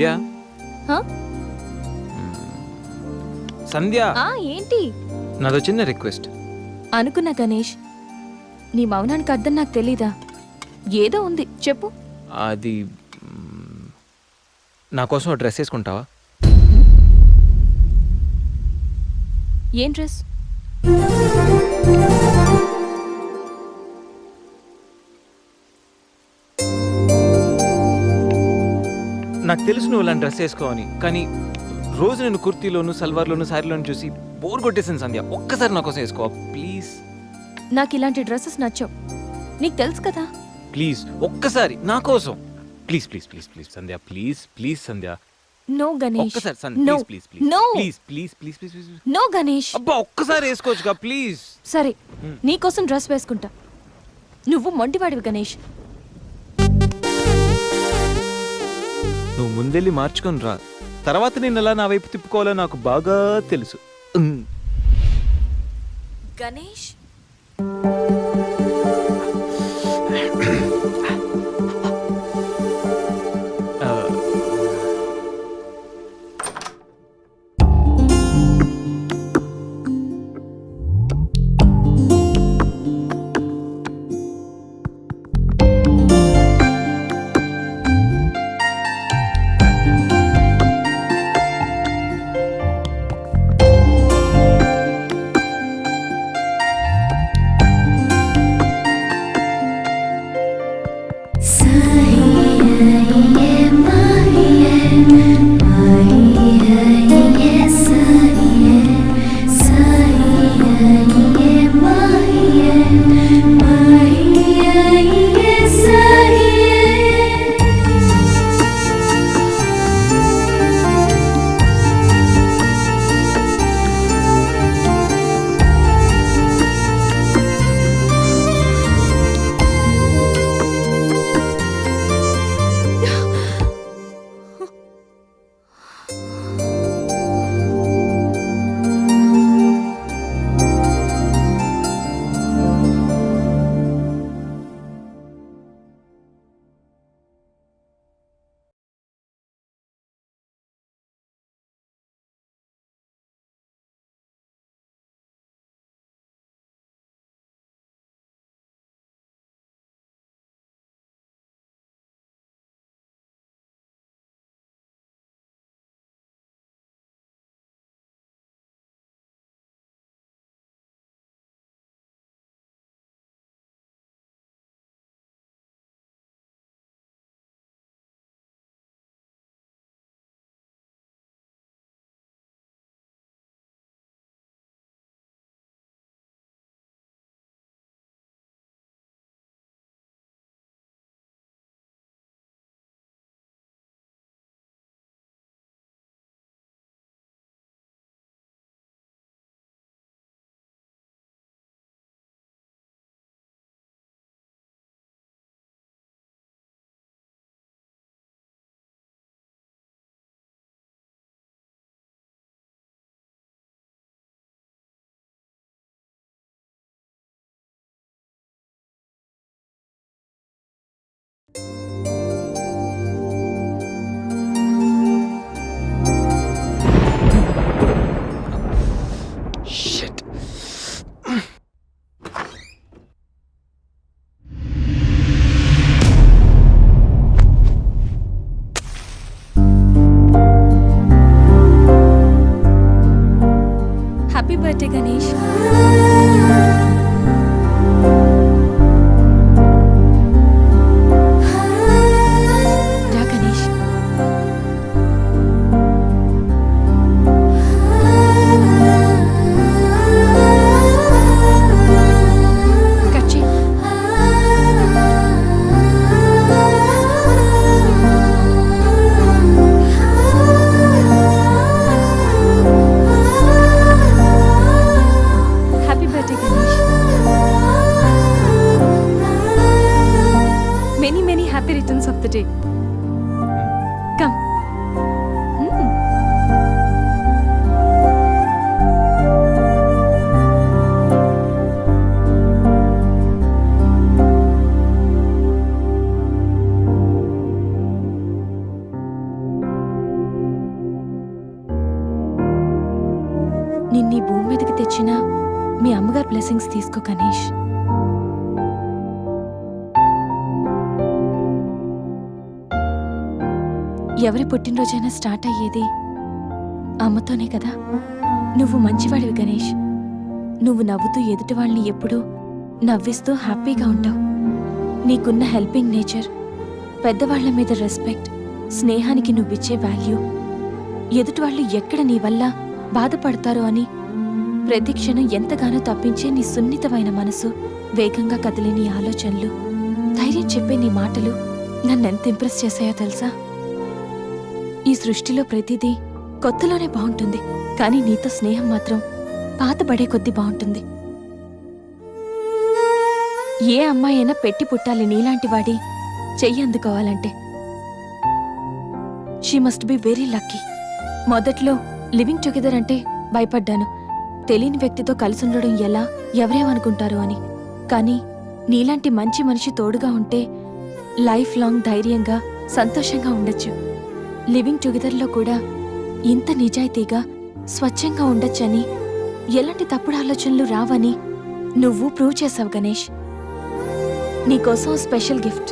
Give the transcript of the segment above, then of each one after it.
సంధ్య హ? సంధ్య ఏంటి నాదో చిన్న రిక్వెస్ట్. అనుకున్నా గణేష్, నీ మౌనానికి అర్థం నాకు తెలీదా? ఏదో ఉంది, చెప్పు. అది నా కోసం డ్రెస్ వేసుకుంటావా? ఏం డ్రెస్? నాకు తెలుసు నువ్వు ఇలాంటి డ్రెస్ వేసుకోవని, కానీ రోజు నేను కుర్తీలోను సల్వార్లోను శారీలోను చూసి బోర్ కొట్టేసాను సంధ్య. ఒక్కసారి నా కోసం వేసుకోవా ప్లీజ్? నాకు ఇలాంటి డ్రెస్సెస్ నచ్చవు, నీకు తెలుసు కదా. ప్లీజ్ ఒక్కసారి నా కోసం. Please please please please Sandhya, please please Sandhya. No Ganesh, ఒక్కసారి Sandhya, no please please no please please please please please. No Ganesh. అబ్బా ఒక్కసారి వేసుకోవచ్చుగా ప్లీజ్. సరే, నీకోసం డ్రెస్ వేసుకుంటా. నువ్వు మొండివాడివి గణేష్. నువ్వు ముందెళ్ళి మార్చుకొని రా, తర్వాత నేను ఎలా నా వైపు తిప్పుకోవాలో నాకు బాగా తెలుసు. Ganesh, shit. Happy birthday Ganesh. రా గణేష్. కట్ చేయి. Happy birthday Ganesh. Many many happy returns of the day. Come. Blessings తీసుకో గణేష్. ఎవరి పుట్టినరోజైనా స్టార్ట్ అయ్యేది అమ్మతోనే కదా. నువ్వు మంచివాడివి గణేష్. నువ్వు నవ్వుతూ ఎదుటి వాళ్ళని ఎప్పుడూ నవ్విస్తూ హ్యాపీగా ఉంటావు. నీకున్న హెల్పింగ్ నేచర్, పెద్దవాళ్ల మీద రెస్పెక్ట్, స్నేహానికి నువ్విచ్చే వాల్యూ, ఎదుటివాళ్లు ఎక్కడ నీ వల్ల బాధపడతారో అని ప్రతి క్షణం ఎంతగానో తప్పించే నీ సున్నితమైన మనసు, వేగంగా కదిలే నీ ఆలోచనలు, ధైర్యం చెప్పే నీ మాటలు నన్నెంత ఇంప్రెస్ చేశాయో తెలుసా? ఈ సృష్టిలో ప్రతిదీ కొత్తలోనే బాగుంటుంది, కానీ నీతో స్నేహం మాత్రం పాతబడే కొద్దీ బాగుంటుంది. ఏ అమ్మాయైనా పెట్టి పుట్టాలి నీలాంటి వాడి చెయ్యి అందుకోవాలంటే. She must be very lucky. మొదట్లో లివింగ్ టుగెదర్ అంటే భయపడ్డాను, తెలియని వ్యక్తితో కలిసి ఉండడం ఎలా, ఎవరేమనుకుంటారో అని. కానీ నీలాంటి మంచి మనిషి తోడుగా ఉంటే లైఫ్ లాంగ్ ధైర్యంగా సంతోషంగా ఉండొచ్చు. లివింగ్ టుగెదర్లో కూడా ఇంత నిజాయితీగా స్వచ్ఛంగా ఉండొచ్చని, ఎలాంటి తప్పుడు ఆలోచనలు రావని నువ్వు ప్రూవ్ చేసావు గణేష్. నీకోసం special gift.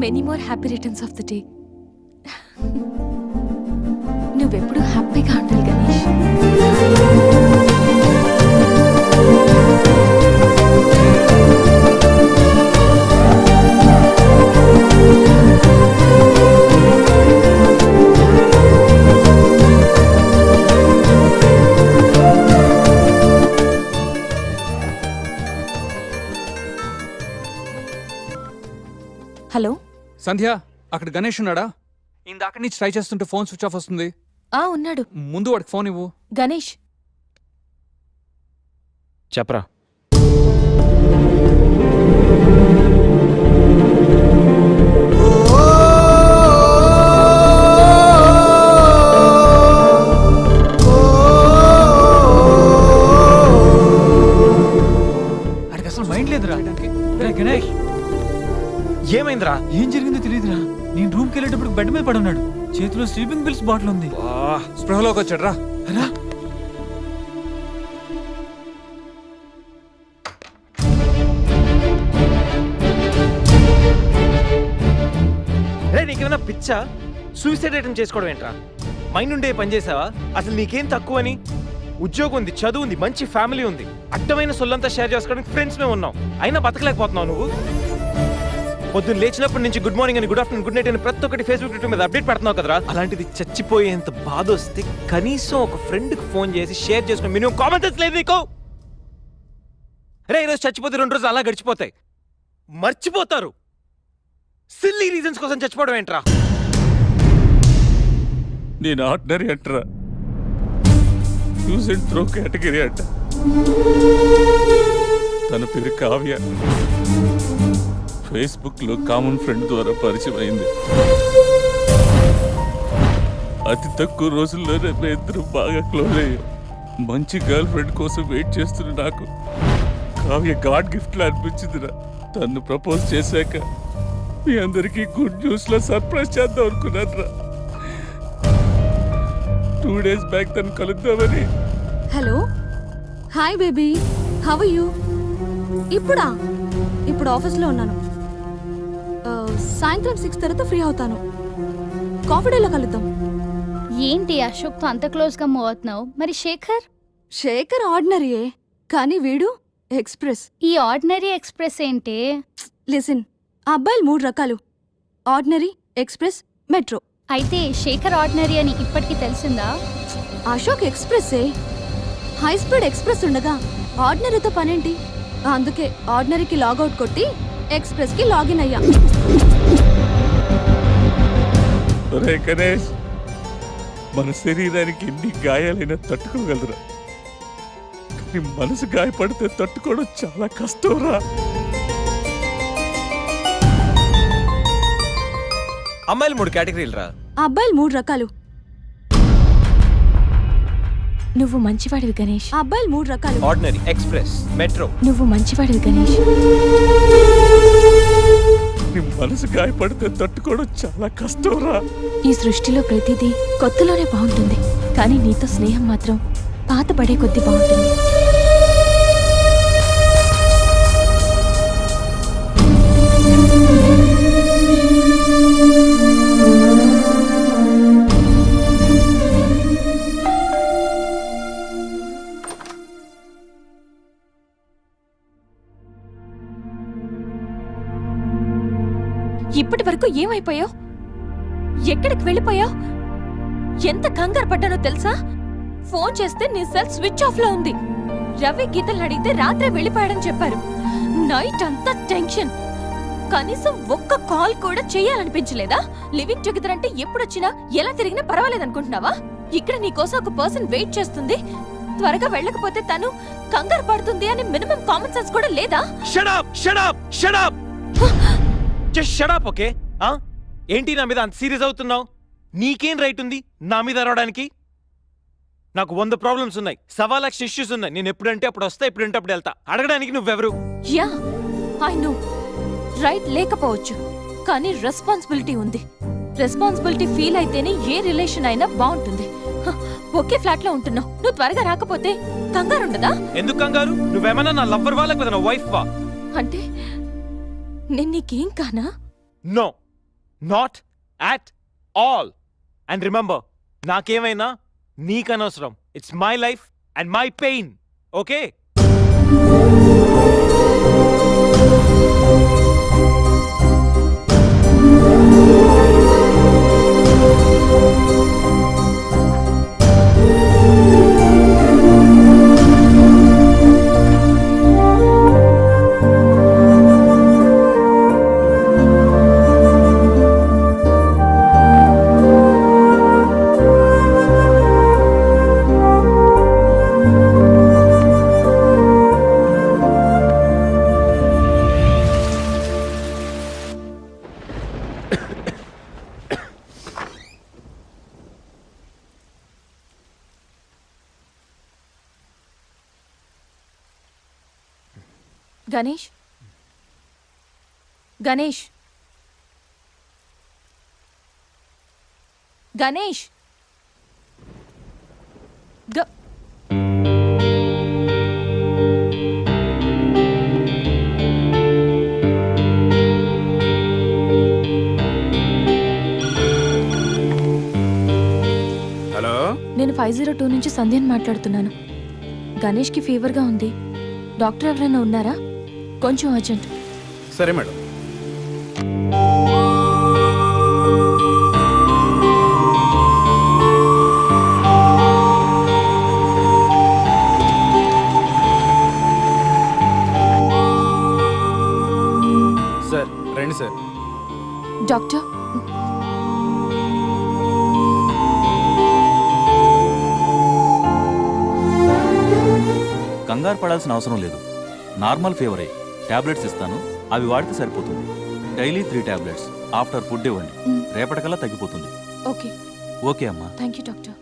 Many more happy returns of the day. నువ్వెప్పుడు హ్యాపీగా ఉండాలి గణేష్. హలో సంధ్య, అక్కడ గణేష్ ఉన్నాడా? ఇందాక నుంచి ట్రై చేస్తుంటే ఫోన్ స్విచ్ ఆఫ్ వస్తుంది. ఉన్నాడు. ముందు వాడికి ఫోన్ ఇవ్వు. గణేష్, చెప్పరా. అడికి అసలు మైండ్ లేదురా. గణేష్, ఏమైందిరా? ఏం జరిగిందో తెలియదురా. నేను రూమ్కి వెళ్ళేటప్పుడు బెడ్ మీద పడి ఉన్నాడు, చేతిలో స్లీపింగ్ పిల్స్ బాటిల్ ఉంది. స్పృహలోకి వచ్చాడు రా. రే, నీకేమైనా పిచ్చా? సూసైడ్ అటెంప్ట్ చేసుకోవడం ఏంట్రా? మైండ్ ఉండే పని చేసావా? అసలు నీకేం తక్కువని? ఉద్యోగం ఉంది, చదువు ఉంది, మంచి ఫ్యామిలీ ఉంది, అడ్డమైన సొల్లంతా షేర్ చేసుకోవడానికి ఫ్రెండ్స్ మేము ఉన్నాం. అయినా బతకలేకపోతున్నావు నువ్వు. పొద్దున్న లేచినప్పటి నుంచి గుడ్ మార్నింగ్ అని, గుడ్ ఆఫ్టర్నూన్, గుడ్ నైట్ అని ప్రతి ఒక్కటి ఫేస్బుక్ ట్విట్టర్ మీద అప్డేట్ పెడుతున్నావు కదరా. అలాంటిది చచ్చిపోయేంత బాధ వస్తే కనీసం ఒక ఫ్రెండ్కి ఫోన్ చేసి షేర్ చేసుకుని మినిమం కామన్ సెన్స్ లేదు నీకు? రే, ఈరోజు చచ్చిపోతే 2 రోజులు అలా గడిచిపోతాయి, మర్చిపోతారు. సిల్లీ రీజన్స్ కోసం చచ్చిపోవడం ఏంట్రా? నేను ఆర్డినరీ అంటరా, యూజ్ అండ్ త్రో కేటగిరీ అంట. తన పేరు కావ్య, ఫేస్బుక్ లో కామన్ ఫ్రెండ్ ద్వారా పరిచయం అయింది. అతి తక్కువ రోజుల్లోనే ఇద్దరు బాగా క్లోజ్ అయ్యాం. మంచి గర్ల్ ఫ్రెండ్ కోసం వెయిట్ చేస్తున్న నాకు కావ్య గాడ్ గిఫ్ట్ లా అనిపించిందిరా. తను ప్రపోజ్ చేశాక మీ అందరికీ గుడ్ న్యూస్ లో సర్ప్రైజ్ చేద్దాం అనుకున్నాను రా. 2 days బ్యాక్ తను కలుద్దామని. Hello, hi baby, how are you? ఇప్పుడు ఆఫీస్లో ఉన్నాను. సాయంత్రం 6 తర్వాత ఫ్రీ అవుతాను. కాఫీ డేలో కలుద్దాం. ఏంటి అశోక్తో అంత క్లోజ్గా మూవ్ అవుతున్నావు? మరి శేఖర్ ఆర్డినరీయే, కానీ వీడు ఎక్స్ప్రెస్. ఈ ఆర్డినరీ ఎక్స్ప్రెస్ ఏంటి? లిసన్, ఆ అబ్బాయిలు 3 రకాలు: ఆర్డినరీ, ఎక్స్ప్రెస్, మెట్రో. అయితే శేఖర్ ఆర్డినరీ అని ఇప్పటికి తెలిసిందా? అశోక్ ఎక్స్ప్రెస్సే. హై స్పీడ్ ఎక్స్ప్రెస్ ఉండగా ఆర్డినరీతో పనేంటి? అందుకే ఆర్డినరీకి లాగౌట్ కొట్టి ఎక్స్ప్రెస్కి లాగిన్ అయ్యా. ఒరే గణేష్, మన శరీరానికి ఎన్ని గాయాలైనా తట్టుకోగలరా, కానీ మనసు గాయపడితే తట్టుకోవడం చాలా కష్టంరా. అమ్మాయిలు 3 కేటగిరీలు రా. అబ్బాయిలు 3 రకాలు. నువ్వు మంచివాడివి గణేష్. అబ్బాయిలు 3 రకాలు. Ordinary, express, metro. నువ్వు మంచివాడివి గణేష్. కానీ మనసు గాయపడితే తట్టుకోవడం చాలా కష్టంరా. ఈ సృష్టిలో ప్రతిదీ కొత్తలోనే బాగుంటుంది, కానీ నీతో స్నేహం మాత్రం పాత పడే కొద్దీ బాగుంటుంది. ఇప్పటి వరకు ఏమైపోయావు? ఎక్కడికి వెళ్ళిపోయావు? ఎంత కంగారు పడ్డానో తెలుసా? ఫోన్ చేస్తే నీ సెల్ స్విచ్ ఆఫ్ లో ఉంది. రవి గీతలు అడిగితే రాత్రే వెళ్ళిపోయాడని చెప్పారు. నైట్ అంతా టెన్షన్. కనీసం ఒక్క కాల్ కూడా చేయాలనిపించలేదా? లివింగ్ టుగెదర్ అంటే ఎప్పుడొచ్చినా ఎలా తిరిగినా పర్వాలేదనుకుంటున్నావా? ఇక్కడ నీకోసం ఒక పర్సన్ వెయిట్ చేస్తుంది. త్వరగా వెళ్ళకపోతే తను కంగారు పడుతుంది అని మినిమం కామన్ సెన్స్ కూడా లేదా? Shut up shut up shut up just shut up. Okay ఏంటి నా మీద అంత సీరియస్ అవుతున్నావు? నీకేం రైట్ ఉంది నా మీద అరవడానికి? నాకు 100 ప్రాబ్లమ్స్ ఉన్నాయి, 1.25 లక్ష ఇష్యూస్ ఉన్నాయి. నేను ఎప్పుడంటే అప్పుడు వస్తా, ఎప్పుడంటే అప్పుడు వెళ్తా. అడగడానికి నువ్వెవరు? యా ఐ నో, రైట్ లేకపోవచ్చు, కానీ రెస్పాన్సిబిలిటీ ఉంది. రెస్పాన్సిబిలిటీ ఫీల్ అయితేనే ఏ రిలేషన్ అయినా బాగుంటుంది. ఒకే ఫ్లాట్ లో ఉంటున్నావు, నువ్వు త్వరగా రాకపోతే కంగారు ఉండదా? ఎందుకు కంగారు? నువ్వేమన్నా నా లవ్వర్ వాళ్ళకి కదా, నా వైఫ్ వా? అంటే నేను నీకేం కానా? No, not at all. And remember, నాకేమైనా నీకనవసరం. It's my life and my pain. Okay? Ganesh, Ganesh, Ganesh, hello, నేను 502 నుంచి సంధ్యని మాట్లాడుతున్నాను. గణేష్కి ఫీవర్గా ఉంది. డాక్టర్ ఎవరైనా ఉన్నారా? కొంచెం అర్జెంట్. సరే మేడం. సార్ రండి సార్. డాక్టర్, కంగారు పడాల్సిన అవసరం లేదు. నార్మల్ ఫీవరే. టాబ్లెట్స్ ఇస్తాను, అవి వాడితే సరిపోతుంది. Daily 3 tablets. ఆఫ్టర్ ఫుడ్ ఇవ్వండి, రేపటికల్లా తగ్గిపోతుంది. ఓకే. ఓకే అమ్మా. Thank you doctor.